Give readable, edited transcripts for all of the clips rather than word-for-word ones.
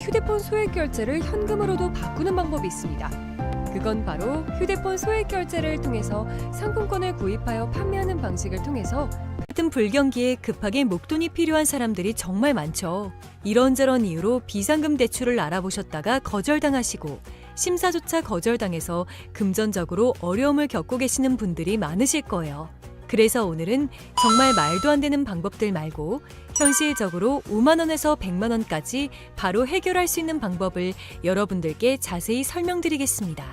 휴대폰 소액 결제를 현금으로도 바꾸는 방법이 있습니다. 그건 바로 휴대폰 소액 결제를 통해서 상품권을 구입하여 판매하는 방식을 통해서 같은 불경기에 급하게 목돈이 필요한 사람들이 정말 많죠. 이런저런 이유로 비상금 대출을 알아보셨다가 거절당하시고 심사조차 거절당해서 금전적으로 어려움을 겪고 계시는 분들이 많으실 거예요. 그래서 오늘은 정말 말도 안 되는 방법들 말고 현실적으로 5만 원에서 100만 원까지 바로 해결할 수 있는 방법을 여러분들께 자세히 설명드리겠습니다.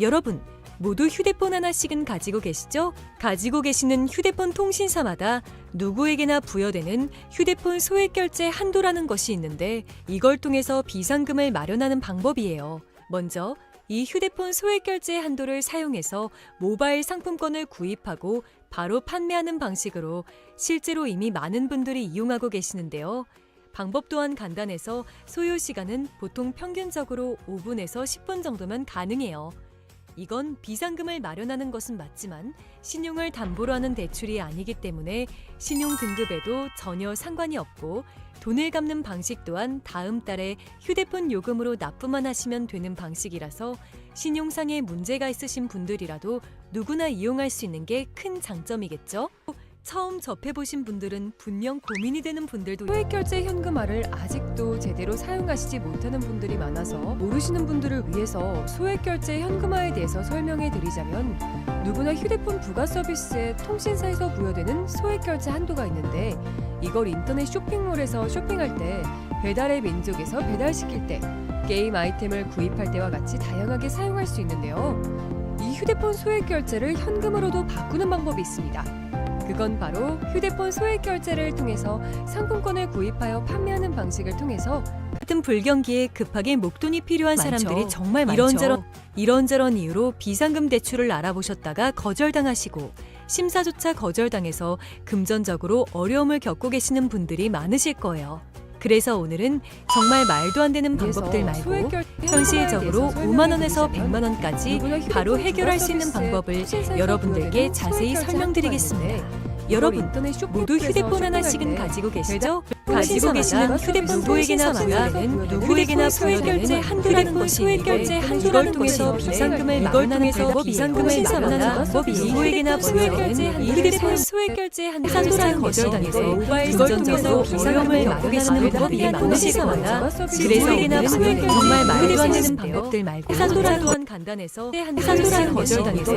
여러분, 모두 휴대폰 하나씩은 가지고 계시죠? 가지고 계시는 휴대폰 통신사마다 누구에게나 부여되는 휴대폰 소액 결제 한도라는 것이 있는데 이걸 통해서 비상금을 마련하는 방법이에요. 먼저 이 휴대폰 소액 결제 한도를 사용해서 모바일 상품권을 구입하고 바로 판매하는 방식으로 실제로 이미 많은 분들이 이용하고 계시는데요. 방법 또한 간단해서 소요 시간은 보통 평균적으로 5분에서 10분 정도면 가능해요. 이건 비상금을 마련하는 것은 맞지만 신용을 담보로 하는 대출이 아니기 때문에 신용 등급에도 전혀 상관이 없고 돈을 갚는 방식 또한 다음 달에 휴대폰 요금으로 납부만 하시면 되는 방식이라서 신용상의 문제가 있으신 분들이라도 누구나 이용할 수 있는 게 큰 장점이겠죠? 처음 접해보신 분들은 분명 고민이 되는 분들도 소액 결제 현금화를 아직도 제대로 사용하시지 못하는 분들이 많아서 모르시는 분들을 위해서 소액 결제 현금화에 대해서 설명해 드리자면 누구나 휴대폰 부가 서비스에 통신사에서 부여되는 소액 결제 한도가 있는데 이걸 인터넷 쇼핑몰에서 쇼핑할 때 배달의 민족에서 배달시킬 때 게임 아이템을 구입할 때와 같이 다양하게 사용할 수 있는데요. 이 휴대폰 소액 결제를 현금으로도 바꾸는 방법이 있습니다. 그건 바로 휴대폰 소액 결제를 통해서 상품권을 구입하여 판매하는 방식을 통해서 같은 불경기에 급하게 목돈이 필요한 많죠. 사람들이 정말 많죠. 이런저런 이유로 비상금 대출을 알아보셨다가 거절당하시고 심사조차 거절당해서 금전적으로 어려움을 겪고 계시는 분들이 많으실 거예요. 그래서 오늘은 정말 말도 안 되는 방법들 말고 현실적으로 5만 원에서 100만 원까지 바로 해결할 수 있는 방법을 여러분들께 자세히 설명드리겠습니다. 여러분, 모두 휴대폰 하나씩은 가지고 계시죠? 가지고 계시는 휴대폰 누구에게나 부여되는 누구에게나 소액 결제 한도라는 것이 있는데 이걸 통해서 비상금을 마련하는 비상금을 마련하는 방법이 누구에게나 부여되는 이 휴대폰 소액 결제 한도라는 거절당해서 금전적으로 어려움을 겪고 계시는 분들이 많으실 거예요. 그래서 오늘은 정말 말도 안 되는 방법들 말고 한도라 또한 간단해서 한도라 거절당해서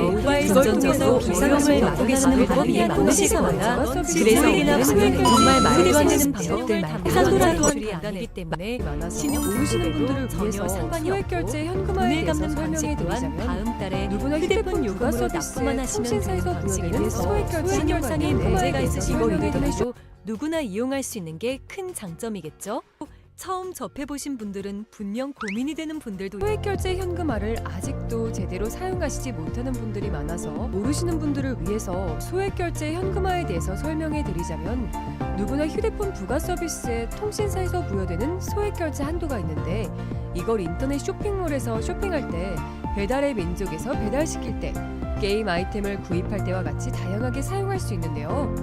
금전적으로 어려움을 겪고 계시는 분들이 많으실 거예요. 그래서 오늘은 정말 말도 안 되는 방법들 말고 한도라 또한 간단하기 때문에 신용 모르시는 분들을 등급에도 전혀 위해서 상관이 소액 없고 결제 현금화에 돈을 대해서 갚는 방식 설명해 또한 드리자면 다음 달에 누구나 휴대폰 요금으로 부가 납부만 하시면 되는 통신사에서 방식이라서 부여되는 소액 결제 신용상의 현금화에 문제가 대해서 있으시고 설명해 이러더라도 누구나 이용할 수 있는 게 큰 장점이겠죠? 처음 접해보신 분들은 분명 고민이 되는 분들도 소액 결제 현금화를 아직도 제대로 사용하시지 못하는 분들이 많아서 모르시는 분들을 위해서 소액 결제 현금화에 대해서 설명해 드리자면 누구나 휴대폰 부가 서비스에 통신사에서 부여되는 소액 결제 한도가 있는데 이걸 인터넷 쇼핑몰에서 쇼핑할 때 배달의 민족에서 배달시킬 때 게임 아이템을 구입할 때와 같이 다양하게 사용할 수 있는데요.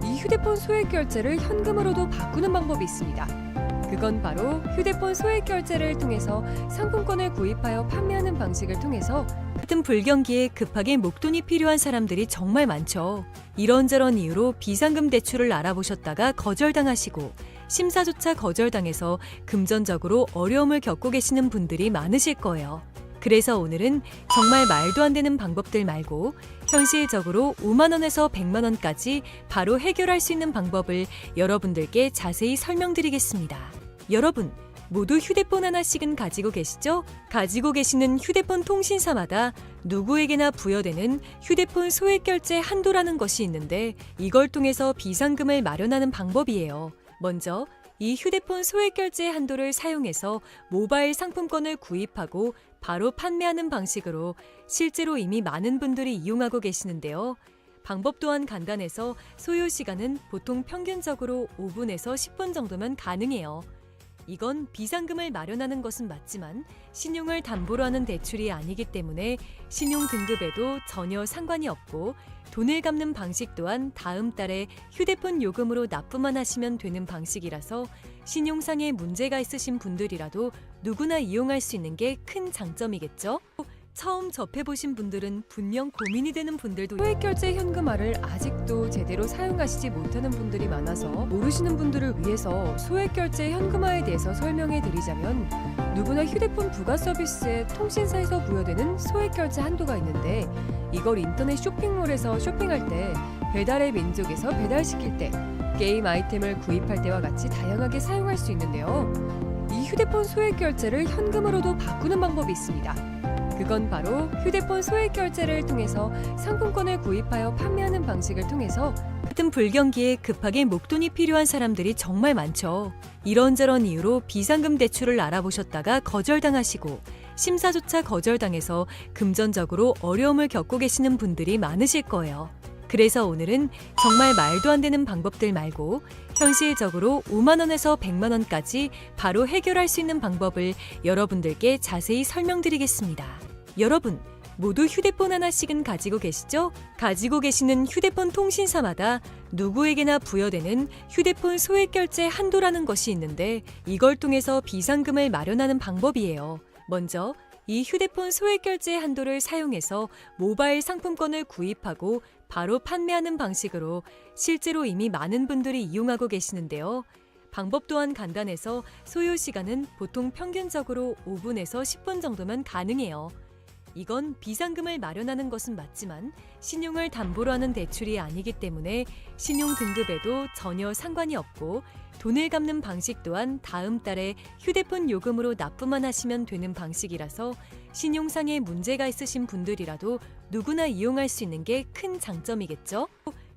이 휴대폰 소액 결제를 현금으로도 바꾸는 방법이 있습니다. 그건 바로 휴대폰 소액 결제를 통해서 상품권을 구입하여 판매하는 방식을 통해서 같은 불경기에 급하게 목돈이 필요한 사람들이 정말 많죠. 이런저런 이유로 비상금 대출을 알아보셨다가 거절당하시고 심사조차 거절당해서 금전적으로 어려움을 겪고 계시는 분들이 많으실 거예요. 그래서 오늘은 정말 말도 안 되는 방법들 말고 현실적으로 5만 원에서 100만 원까지 바로 해결할 수 있는 방법을 여러분들께 자세히 설명드리겠습니다. 여러분, 모두 휴대폰 하나씩은 가지고 계시죠? 가지고 계시는 휴대폰 통신사마다 누구에게나 부여되는 휴대폰 소액 결제 한도라는 것이 있는데 이걸 통해서 비상금을 마련하는 방법이에요. 먼저 이 휴대폰 소액 결제 한도를 사용해서 모바일 상품권을 구입하고 바로 판매하는 방식으로 실제로 이미 많은 분들이 이용하고 계시는데요. 방법 또한 간단해서 소요 시간은 보통 평균적으로 5분에서 10분 정도면 가능해요. 이건 비상금을 마련하는 것은 맞지만 신용을 담보로 하는 대출이 아니기 때문에 신용 등급에도 전혀 상관이 없고 돈을 갚는 방식 또한 다음 달에 휴대폰 요금으로 납부만 하시면 되는 방식이라서 신용상에 문제가 있으신 분들이라도 누구나 이용할 수 있는 게 큰 장점이겠죠? 처음 접해보신 분들은 분명 고민이 되는 분들도 소액결제 현금화를 아직도 제대로 사용하시지 못하는 분들이 많아서 모르시는 분들을 위해서 소액결제 현금화에 대해서 설명해 드리자면 누구나 휴대폰 부가 서비스에 통신사에서 부여되는 소액결제 한도가 있는데 이걸 인터넷 쇼핑몰에서 쇼핑할 때 배달의 민족에서 배달시킬 때 게임 아이템을 구입할 때와 같이 다양하게 사용할 수 있는데요. 이 휴대폰 소액결제를 현금으로도 바꾸는 방법이 있습니다. 그건 바로 휴대폰 소액결제를 통해서 상품권을 구입하여 판매하는 방식을 통해서 같은 불경기에 급하게 목돈이 필요한 사람들이 정말 많죠. 이런저런 이유로 비상금 대출을 알아보셨다가 거절당하시고 심사조차 거절당해서 금전적으로 어려움을 겪고 계시는 분들이 많으실 거예요. 그래서 오늘은 정말 말도 안 되는 방법들 말고 현실적으로 5만 원에서 100만 원까지 바로 해결할 수 있는 방법을 여러분들께 자세히 설명드리겠습니다. 여러분, 모두 휴대폰 하나씩은 가지고 계시죠? 가지고 계시는 휴대폰 통신사마다 누구에게나 부여되는 휴대폰 소액결제 한도라는 것이 있는데 이걸 통해서 비상금을 마련하는 방법이에요. 먼저 이 휴대폰 소액결제 한도를 사용해서 모바일 상품권을 구입하고 바로 판매하는 방식으로 실제로 이미 많은 분들이 이용하고 계시는데요. 방법 또한 간단해서 소요 시간은 보통 평균적으로 5분에서 10분 정도면 가능해요. 이건 비상금을 마련하는 것은 맞지만 신용을 담보로 하는 대출이 아니기 때문에 신용 등급에도 전혀 상관이 없고 돈을 갚는 방식 또한 다음 달에 휴대폰 요금으로 납부만 하시면 되는 방식이라서 신용상에 문제가 있으신 분들이라도 누구나 이용할 수 있는 게 큰 장점이겠죠?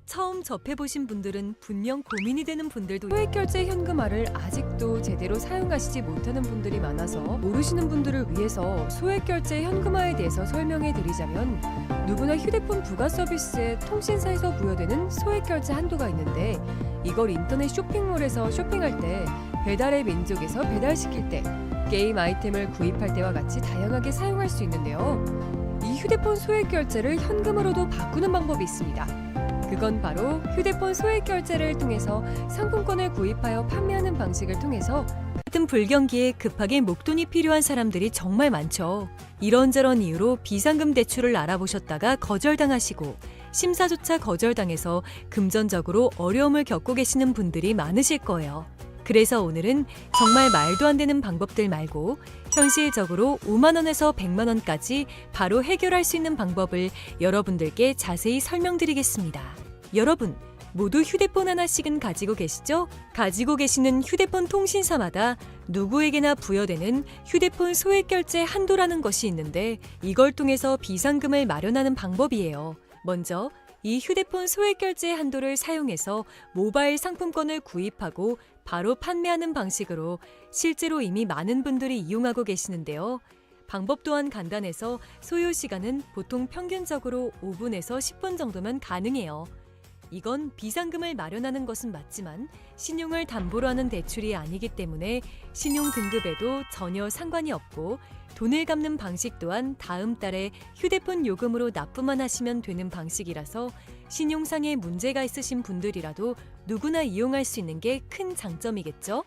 처음 접해보신 분들은 분명 고민이 되는 분들도 소액결제 현금화를 아직도 제대로 사용하시지 못하는 분들이 많아서 모르시는 분들을 위해서 소액결제 현금화에 대해서 설명해 드리자면 누구나 휴대폰 부가 서비스에 통신사에서 부여되는 소액결제 한도가 있는데 이걸 인터넷 쇼핑몰에서 쇼핑할 때 배달의 민족에서 배달시킬 때 게임 아이템을 구입할 때와 같이 다양하게 사용할 수 있는데요. 이 휴대폰 소액결제를 현금으로도 바꾸는 방법이 있습니다. 그건 바로 휴대폰 소액결제를 통해서 상품권을 구입하여 판매하는 방식을 통해서 같은 불경기에 급하게 목돈이 필요한 사람들이 정말 많죠. 이런저런 이유로 비상금 대출을 알아보셨다가 거절당하시고 심사조차 거절당해서 금전적으로 어려움을 겪고 계시는 분들이 많으실 거예요. 그래서 오늘은 정말 말도 안 되는 방법들 말고 현실적으로 5만 원에서 100만 원까지 바로 해결할 수 있는 방법을 여러분들께 자세히 설명드리겠습니다. 여러분, 모두 휴대폰 하나씩은 가지고 계시죠? 가지고 계시는 휴대폰 통신사마다 누구에게나 부여되는 휴대폰 소액결제 한도라는 것이 있는데 이걸 통해서 비상금을 마련하는 방법이에요. 먼저 이 휴대폰 소액결제 한도를 사용해서 모바일 상품권을 구입하고 바로 판매하는 방식으로 실제로 이미 많은 분들이 이용하고 계시는데요. 방법 또한 간단해서 소요 시간은 보통 평균적으로 5분에서 10분 정도면 가능해요. 이건 비상금을 마련하는 것은 맞지만 신용을 담보로 하는 대출이 아니기 때문에 신용 등급에도 전혀 상관이 없고 돈을 갚는 방식 또한 다음 달에 휴대폰 요금으로 납부만 하시면 되는 방식이라서 신용상에 문제가 있으신 분들이라도 누구나 이용할 수 있는 게 큰 장점이겠죠?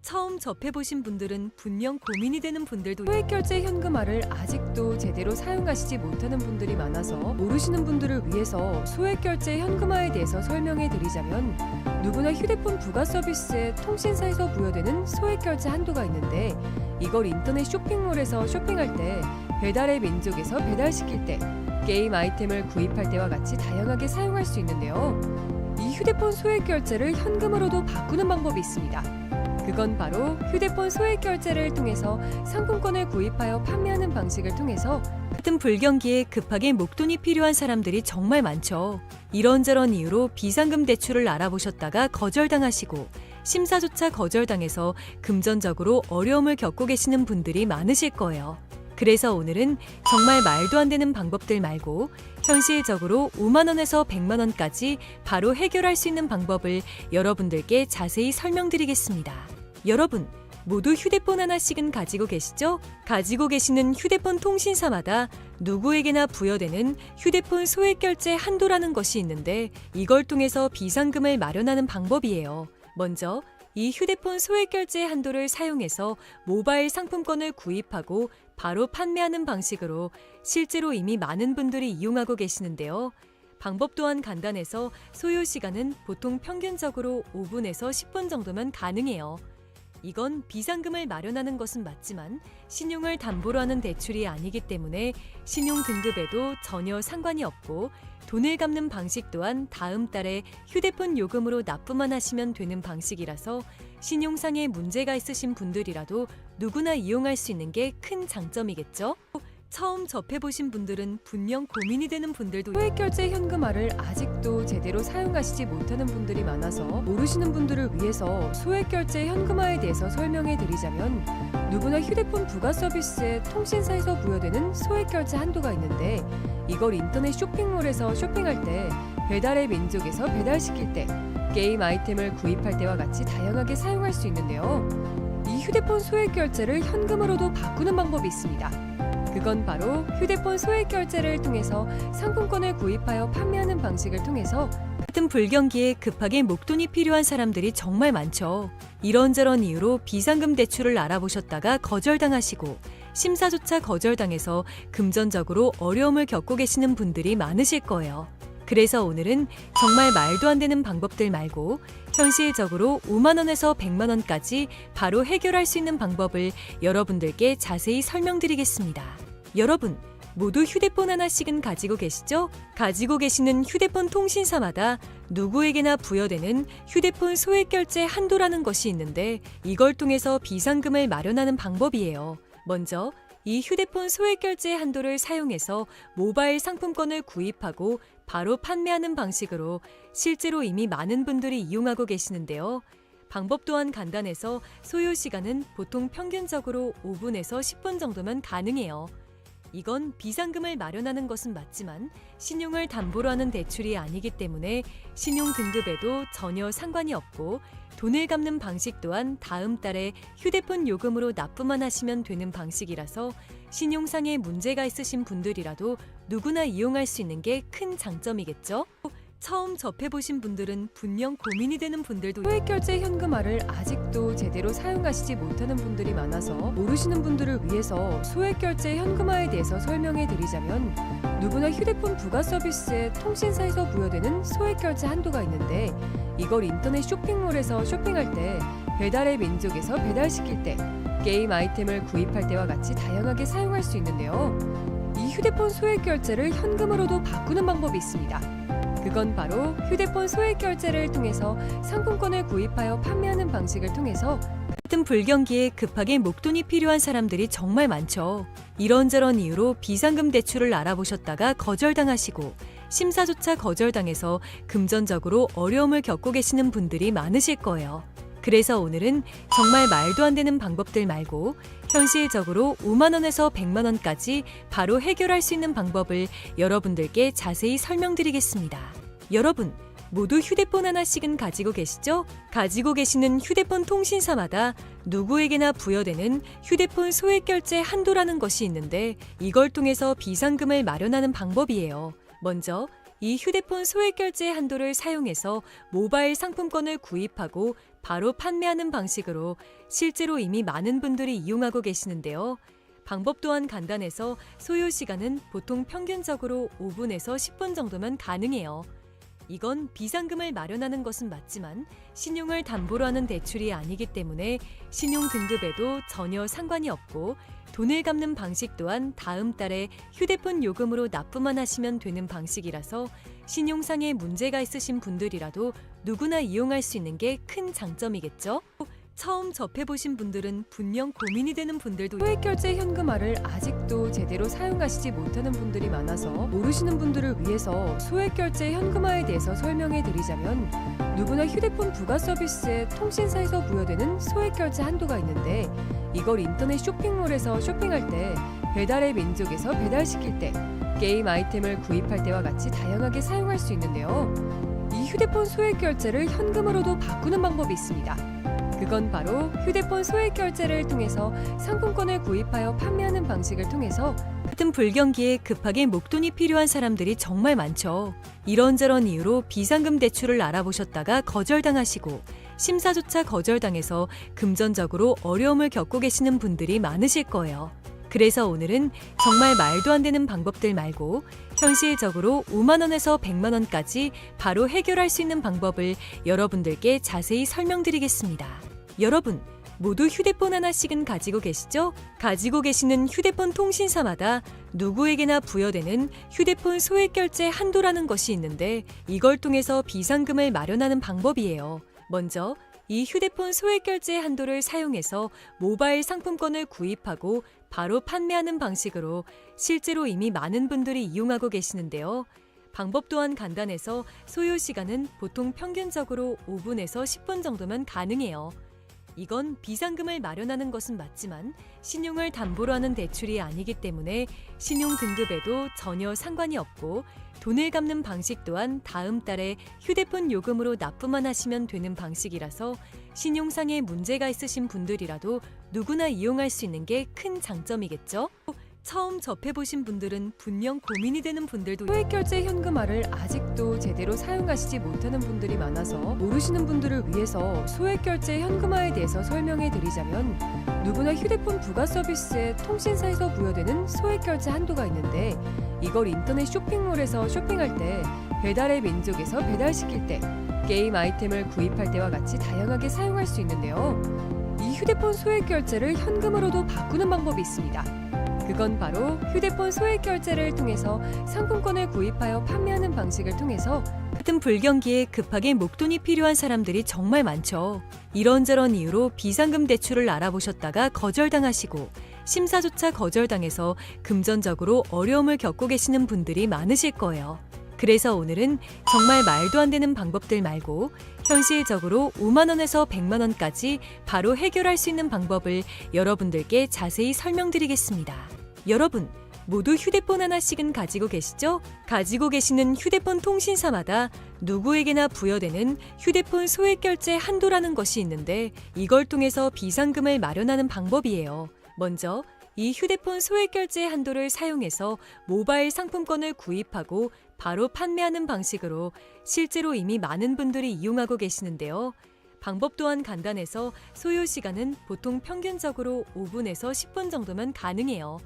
처음 접해보신 분들은 분명 고민이 되는 분들도 소액결제 현금화를 아직도 제대로 사용하시지 못하는 분들이 많아서 모르시는 분들을 위해서 소액결제 현금화에 대해서 설명해 드리자면 누구나 휴대폰 부가 서비스에 통신사에서 부여되는 소액결제 한도가 있는데 이걸 인터넷 쇼핑몰에서 쇼핑할 때 배달의 민족에서 배달시킬 때 게임 아이템을 구입할 때와 같이 다양하게 사용할 수 있는데요. 이 휴대폰 소액결제를 현금으로도 바꾸는 방법이 있습니다. 그건 바로 휴대폰 소액결제를 통해서 상품권을 구입하여 판매하는 방식을 통해서 같은 불경기에 급하게 목돈이 필요한 사람들이 정말 많죠. 이런저런 이유로 비상금 대출을 알아보셨다가 거절당하시고 심사조차 거절당해서 금전적으로 어려움을 겪고 계시는 분들이 많으실 거예요. 그래서 오늘은 정말 말도 안 되는 방법들 말고 현실적으로 5만 원에서 100만 원까지 바로 해결할 수 있는 방법을 여러분들께 자세히 설명드리겠습니다. 여러분, 모두 휴대폰 하나씩은 가지고 계시죠? 가지고 계시는 휴대폰 통신사마다 누구에게나 부여되는 휴대폰 소액 결제 한도라는 것이 있는데 이걸 통해서 비상금을 마련하는 방법이에요. 먼저 이 휴대폰 소액 결제 한도를 사용해서 모바일 상품권을 구입하고 바로 판매하는 방식으로 실제로 이미 많은 분들이 이용하고 계시는데요. 방법 또한 간단해서 소요 시간은 보통 평균적으로 5분에서 10분 정도면 가능해요. 이건 비상금을 마련하는 것은 맞지만 신용을 담보로 하는 대출이 아니기 때문에 신용 등급에도 전혀 상관이 없고 돈을 갚는 방식 또한 다음 달에 휴대폰 요금으로 납부만 하시면 되는 방식이라서 신용상의 문제가 있으신 분들이라도 누구나 이용할 수 있는 게 큰 장점이겠죠? 처음 접해보신 분들은 분명 고민이 되는 분들도 소액결제 현금화를 아직도 제대로 사용하시지 못하는 분들이 많아서 모르시는 분들을 위해서 소액결제 현금화에 대해서 설명해 드리자면 누구나 휴대폰 부가 서비스에 통신사에서 부여되는 소액결제 한도가 있는데 이걸 인터넷 쇼핑몰에서 쇼핑할 때 배달의 민족에서 배달시킬 때 게임 아이템을 구입할 때와 같이 다양하게 사용할 수 있는데요. 이 휴대폰 소액결제를 현금으로도 바꾸는 방법이 있습니다. 그건 바로 휴대폰 소액 결제를 통해서 상품권을 구입하여 판매하는 방식을 통해서 같은 불경기에 급하게 목돈이 필요한 사람들이 정말 많죠. 이런저런 이유로 비상금 대출을 알아보셨다가 거절당하시고 심사조차 거절당해서 금전적으로 어려움을 겪고 계시는 분들이 많으실 거예요. 그래서 오늘은 정말 말도 안 되는 방법들 말고 현실적으로 5만 원에서 100만 원까지 바로 해결할 수 있는 방법을 여러분들께 자세히 설명드리겠습니다. 여러분, 모두 휴대폰 하나씩은 가지고 계시죠? 가지고 계시는 휴대폰 통신사마다 누구에게나 부여되는 휴대폰 소액 결제 한도라는 것이 있는데 이걸 통해서 비상금을 마련하는 방법이에요. 먼저 이 휴대폰 소액 결제 한도를 사용해서 모바일 상품권을 구입하고 바로 판매하는 방식으로 실제로 이미 많은 분들이 이용하고 계시는데요. 방법 또한 간단해서 소요 시간은 보통 평균적으로 5분에서 10분 정도면 가능해요. 이건 비상금을 마련하는 것은 맞지만 신용을 담보로 하는 대출이 아니기 때문에 신용 등급에도 전혀 상관이 없고 돈을 갚는 방식 또한 다음 달에 휴대폰 요금으로 납부만 하시면 되는 방식이라서 신용상의 문제가 있으신 분들이라도 누구나 이용할 수 있는 게 큰 장점이겠죠? 처음 접해보신 분들은 분명 고민이 되는 분들도 소액결제 현금화를 아직도 제대로 사용하시지 못하는 분들이 많아서 모르시는 분들을 위해서 소액결제 현금화에 대해서 설명해 드리자면 누구나 휴대폰 부가 서비스에 통신사에서 부여되는 소액결제 한도가 있는데 이걸 인터넷 쇼핑몰에서 쇼핑할 때 배달의 민족에서 배달시킬 때 게임 아이템을 구입할 때와 같이 다양하게 사용할 수 있는데요. 이 휴대폰 소액결제를 현금으로도 바꾸는 방법이 있습니다. 그건 바로 휴대폰 소액 결제를 통해서 상품권을 구입하여 판매하는 방식을 통해서 같은 불경기에 급하게 목돈이 필요한 사람들이 정말 많죠. 이런저런 이유로 비상금 대출을 알아보셨다가 거절당하시고 심사조차 거절당해서 금전적으로 어려움을 겪고 계시는 분들이 많으실 거예요. 그래서 오늘은 정말 말도 안 되는 방법들 말고 현실적으로 5만 원에서 100만 원까지 바로 해결할 수 있는 방법을 여러분들께 자세히 설명드리겠습니다. 여러분, 모두 휴대폰 하나씩은 가지고 계시죠? 가지고 계시는 휴대폰 통신사마다 누구에게나 부여되는 휴대폰 소액 결제 한도라는 것이 있는데 이걸 통해서 비상금을 마련하는 방법이에요. 먼저 이 휴대폰 소액 결제 한도를 사용해서 모바일 상품권을 구입하고 바로 판매하는 방식으로 실제로 이미 많은 분들이 이용하고 계시는데요. 방법 또한 간단해서 소요 시간은 보통 평균적으로 5분에서 10분 정도면 가능해요. 이건 비상금을 마련하는 것은 맞지만 신용을 담보로 하는 대출이 아니기 때문에 신용 등급에도 전혀 상관이 없고 돈을 갚는 방식 또한 다음 달에 휴대폰 요금으로 납부만 하시면 되는 방식이라서 신용상의 문제가 있으신 분들이라도 누구나 이용할 수 있는 게 큰 장점이겠죠? 처음 접해보신 분들은 분명 고민이 되는 분들도 소액결제 현금화를 아직도 제대로 사용하시지 못하는 분들이 많아서 모르시는 분들을 위해서 소액결제 현금화에 대해서 설명해 드리자면 누구나 휴대폰 부가 서비스에 통신사에서 부여되는 소액결제 한도가 있는데 이걸 인터넷 쇼핑몰에서 쇼핑할 때 배달의 민족에서 배달시킬 때 게임 아이템을 구입할 때와 같이 다양하게 사용할 수 있는데요. 이 휴대폰 소액결제를 현금으로도 바꾸는 방법이 있습니다. 그건 바로 휴대폰 소액 결제를 통해서 상품권을 구입하여 판매하는 방식을 통해서 같은 불경기에 급하게 목돈이 필요한 사람들이 정말 많죠. 이런저런 이유로 비상금 대출을 알아보셨다가 거절당하시고 심사조차 거절당해서 금전적으로 어려움을 겪고 계시는 분들이 많으실 거예요. 그래서 오늘은 정말 말도 안 되는 방법들 말고 현실적으로 5만 원에서 100만 원까지 바로 해결할 수 있는 방법을 여러분들께 자세히 설명드리겠습니다. 여러분, 모두 휴대폰 하나씩은 가지고 계시죠? 가지고 계시는 휴대폰 통신사마다 누구에게나 부여되는 휴대폰 소액 결제 한도라는 것이 있는데 이걸 통해서 비상금을 마련하는 방법이에요. 먼저 이 휴대폰 소액 결제 한도를 사용해서 모바일 상품권을 구입하고 바로 판매하는 방식으로 실제로 이미 많은 분들이 이용하고 계시는데요. 방법 또한 간단해서 소요 시간은 보통 평균적으로 5분에서 10분 정도면 가능해요. 이건 비상금을 마련하는 것은 맞지만 신용을 담보로 하는 대출이 아니기 때문에 신용 등급에도 전혀 상관이 없고 돈을 갚는 방식 또한 다음 달에 휴대폰 요금으로 납부만 하시면 되는 방식이라서 신용상에 문제가 있으신 분들이라도 누구나 이용할 수 있는 게 큰 장점이겠죠? 처음 접해보신 분들은 분명 고민이 되는 분들도 소액 결제 현금화를 아직도 제대로 사용하시지 못하는 분들이 많아서 모르시는 분들을 위해서 소액 결제 현금화에 대해서 설명해 드리자면 누구나 휴대폰 부가 서비스에 통신사에서 부여되는 소액 결제 한도가 있는데 이걸 인터넷 쇼핑몰에서 쇼핑할 때 배달의 민족에서 배달시킬 때 게임 아이템을 구입할 때와 같이 다양하게 사용할 수 있는데요. 이 휴대폰 소액 결제를 현금으로도 바꾸는 방법이 있습니다. 그건 바로 휴대폰 소액 결제를 통해서 상품권을 구입하여 판매하는 방식을 통해서 같은 불경기에 급하게 목돈이 필요한 사람들이 정말 많죠. 이런저런 이유로 비상금 대출을 알아보셨다가 거절당하시고 심사조차 거절당해서 금전적으로 어려움을 겪고 계시는 분들이 많으실 거예요. 그래서 오늘은 정말 말도 안 되는 방법들 말고 현실적으로 5만 원에서 100만 원까지 바로 해결할 수 있는 방법을 여러분들께 자세히 설명드리겠습니다. 여러분, 모두 휴대폰 하나씩은 가지고 계시죠? 가지고 계시는 휴대폰 통신사마다 누구에게나 부여되는 휴대폰 소액 결제 한도라는 것이 있는데 이걸 통해서 비상금을 마련하는 방법이에요. 먼저 이 휴대폰 소액 결제 한도를 사용해서 모바일 상품권을 구입하고 바로 판매하는 방식으로 실제로 이미 많은 분들이 이용하고 계시는데요. 방법 또한 간단해서 소요 시간은 보통 평균적으로 5분에서 10분 정도면 가능해요.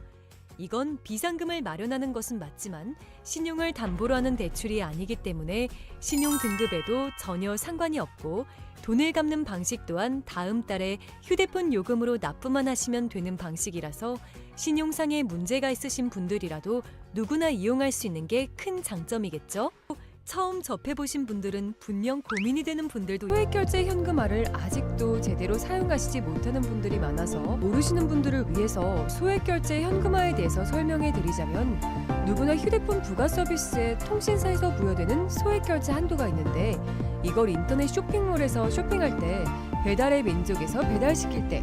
이건 비상금을 마련하는 것은 맞지만 신용을 담보로 하는 대출이 아니기 때문에 신용 등급에도 전혀 상관이 없고 돈을 갚는 방식 또한 다음 달에 휴대폰 요금으로 납부만 하시면 되는 방식이라서 신용상에 문제가 있으신 분들이라도 누구나 이용할 수 있는 게 큰 장점이겠죠? 처음 접해보신 분들은 분명 고민이 되는 분들도 소액 결제 현금화를 아직도 제대로 사용하시지 못하는 분들이 많아서 모르시는 분들을 위해서 소액 결제 현금화에 대해서 설명해 드리자면 누구나 휴대폰 부가 서비스에 통신사에서 부여되는 소액 결제 한도가 있는데 이걸 인터넷 쇼핑몰에서 쇼핑할 때 배달의 민족에서 배달시킬 때